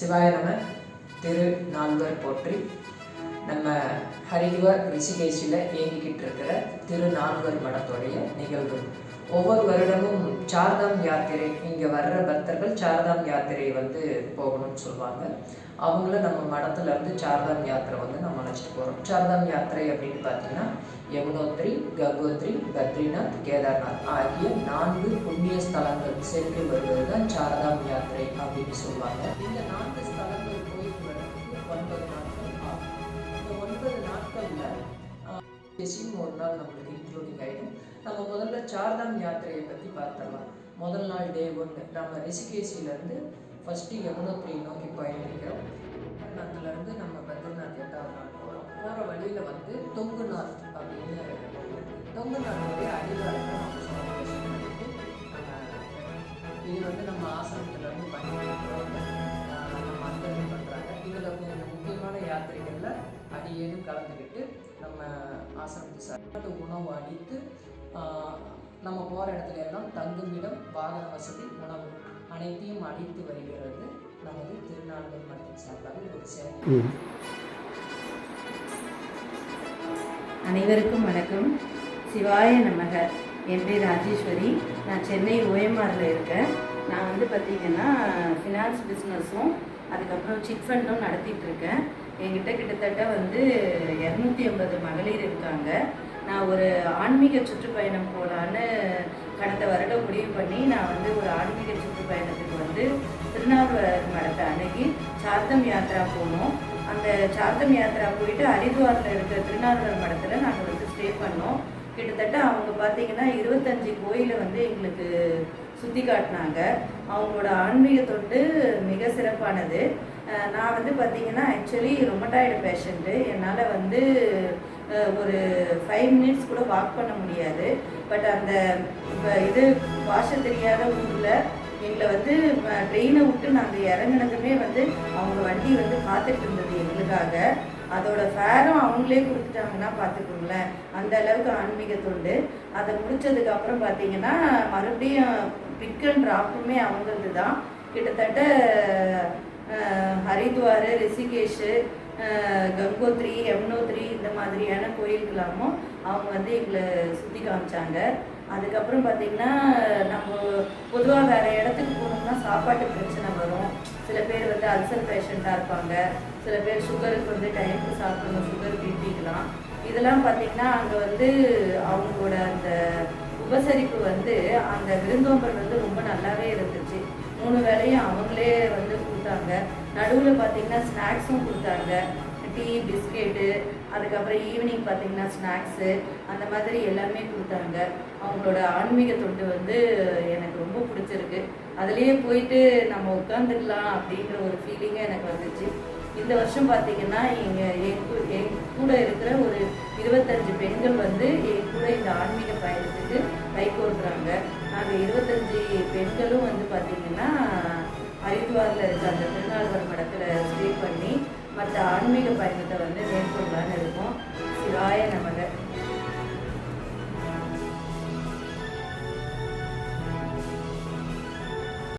சிவாய நம. திரு நால்வர் போற்றி. நம்ம ஹரித்வார் ரிஷிகேஷில் இயங்கிக்கிட்டு இருக்கிற திரு நால்வர் மடத்துடைய நிகழ்வு. ஒவ்வொரு வருடமும் சார்தாம் யாத்திரை, இங்கே வர்ற பக்தர்கள் சார்தாம் யாத்திரை போகணும்னு சொல்லுவாங்க. அவங்கள நம்ம மடத்துலேருந்து சார்தாம் யாத்திரை நம்ம அழைச்சிட்டு போகிறோம். சார்தாம் யாத்திரை அப்படின்னு பார்த்தீங்கன்னா யமுனோத்ரி, கங்கோத்ரி, பத்ரிநாத், கேதார்நாத் ஆகிய 4 புண்ணிய ஸ்தலங்கள் சென்று வருவது தான் சார்தாம் யாத்திரை அப்படின்னு சொல்லுவாங்க. இந்த 4 ஸ்தலங்கள் போயிட்டு வரதுக்கு 9 நாட்கள் ஆகும். இந்த 9 நாட்களில் ஒரு நாள் நம்மளுக்கு இன்க்ளூடிங் ஆகிடும். நம்ம முதல்ல சார்தாம் யாத்திரையை பற்றி பார்த்தலாம். முதல் நாள் டே 1 நம்ம ரிஷிகேஷிலேருந்து ஃபஸ்ட்டு யமுனோத்ரி நோக்கி பயணிக்கிறோம். கேதார்நாத்லேருந்து நம்ம பத்ரிநாத் 8வது நாள் போகிறோம். போகிற வழியில் தொங்குநாத் அப்படின்னு தொங்குநாத்துடைய அடிவாரத்தை நம்ம சமாவேசம் பண்ணிட்டு இது நம்ம ஆசிரமத்திலேருந்து பண்ணிட்டு நம்ம அங்கேருந்து பண்ணுறாங்க. இதில் கொஞ்சம் முக்கியமான யாத்திரைகளில் அடியேனும் கலந்துக்கிட்டு நம்ம ஆசிரமத்தை சாப்பிட்டு உணவு அடித்து நம்ம போகிற இடத்துல எல்லாம் தங்குமிடம், வாகன வசதி, உணவு அனைத்தையும் அளித்து வருகிறது நமது திருநாள்வர் மடத்தின் சார்பாக ஒரு சேவை. அனைவருக்கும் வணக்கம். சிவாய நமக. என் பேர் ராஜேஸ்வரி. நான் சென்னை ஓஎம்ஆரில் இருக்கேன். நான் பார்த்திங்கன்னா ஃபினான்ஸ் பிஸ்னஸும் அதுக்கப்புறம் சிட் ஃபண்டும் நடத்திட்டு இருக்கேன். என்கிட்ட கிட்டத்தட்ட 250 மகளிர் இருக்காங்க. நான் ஒரு ஆன்மீக சுற்றுப்பயணம் போகலான்னு கடந்த வருடம் முடிவு பண்ணி நான் ஒரு ஆன்மீக சுற்றுப்பயணத்துக்கு திருநாள்வர் மடத்தை அணுகி சார்தம் யாத்ரா போனோம். அந்த சார்தம் யாத்ரா போயிட்டு ஹரித்வாரில் இருக்கிற திருநாள்வர் மடத்தில் நாங்கள் ஸ்டே பண்ணோம். கிட்டத்தட்ட அவங்க பார்த்திங்கன்னா 25 கோயிலை எங்களுக்கு சுற்றி காட்டினாங்க. அவங்களோட ஆன்மீக தொண்டு மிக சிறப்பானது. நான் பார்த்திங்கன்னா ஆக்சுவலி ரொமட்டாய்டு பேஷண்ட்டு. என்னால் ஒரு 5 மினிட்ஸ் கூட வாக் பண்ண முடியாது. பட் அந்த இது பாஷ தெரியாத ஊரில் எங்களை ட்ரெயினை விட்டு நாங்கள் இறங்கினதுமே அவங்க வண்டி காத்துட்டு இருந்தது எங்களுக்காக. அதோட ஃபேரும் அவங்களே கொடுத்துட்டாங்கன்னா பார்த்துக்கோங்களேன், அந்த அளவுக்கு ஆன்மீக தொண்டு. அதை முடித்ததுக்கப்புறம் பார்த்திங்கன்னா மறுபடியும் பிக் அண்ட் ட்ராப்புமே அவங்களது தான். கிட்டத்தட்ட ஹரித்வார், ரிஷிகேஷ், கங்கோத்ரி, யமுனோத்ரி இந்த மாதிரியான கோயிலுக்கெல்லாமும் அவங்க எங்களை சுற்றி காமிச்சாங்க. அதுக்கப்புறம் பார்த்திங்கன்னா நம்ம பொதுவாக வேறு இடத்துக்கு போனோம்னா சாப்பாட்டு பிரச்சனை வரும். சில பேர் அல்சர் பேஷண்ட்டாக இருப்பாங்க, சில பேர் சுகருக்கு டைமுக்கு சாப்பிடணும், சுகர் பிபிக்கலாம். இதெல்லாம் பார்த்திங்கன்னா அங்கே அவங்களோட அந்த உபசரிப்பு அந்த விருந்தோம்பல் ரொம்ப நல்லாவே இருந்துச்சு. 3 வேளையும் அவங்களே கொடுத்தாங்க. நடுவில் பார்த்திங்கன்னா ஸ்நாக்ஸும் கொடுத்தாங்க. டீ, பிஸ்கெட்டு, அதுக்கப்புறம் ஈவினிங் பார்த்திங்கன்னா ஸ்நாக்ஸு, அந்த மாதிரி எல்லாமே கொடுத்தாங்க. அவங்களோட ஆன்மீக தொண்டு எனக்கு ரொம்ப பிடிச்சிருக்கு. அதுலேயே போயிட்டு நம்ம உட்காந்துக்கலாம் அப்படின்ற ஒரு ஃபீலிங்காக எனக்கு வந்துச்சு. இந்த வருஷம் பார்த்திங்கன்னா என் கூட இருக்கிற ஒரு 25 பெண்கள் என் கூட இந்த ஆன்மீக பயணத்துக்கு கைகோர்க்குறாங்க. நாங்கள் 25 பெண்களும் பார்த்திங்கன்னா ஹரித்வாரில் இருக்க அந்த திருநாள்வர் மடத்தில் ஸ்டே பண்ணி மற்ற ஆன்மீக பயணத்தை மேற்கொள்ளலான்னு இருக்கோம். சிவாய நமக.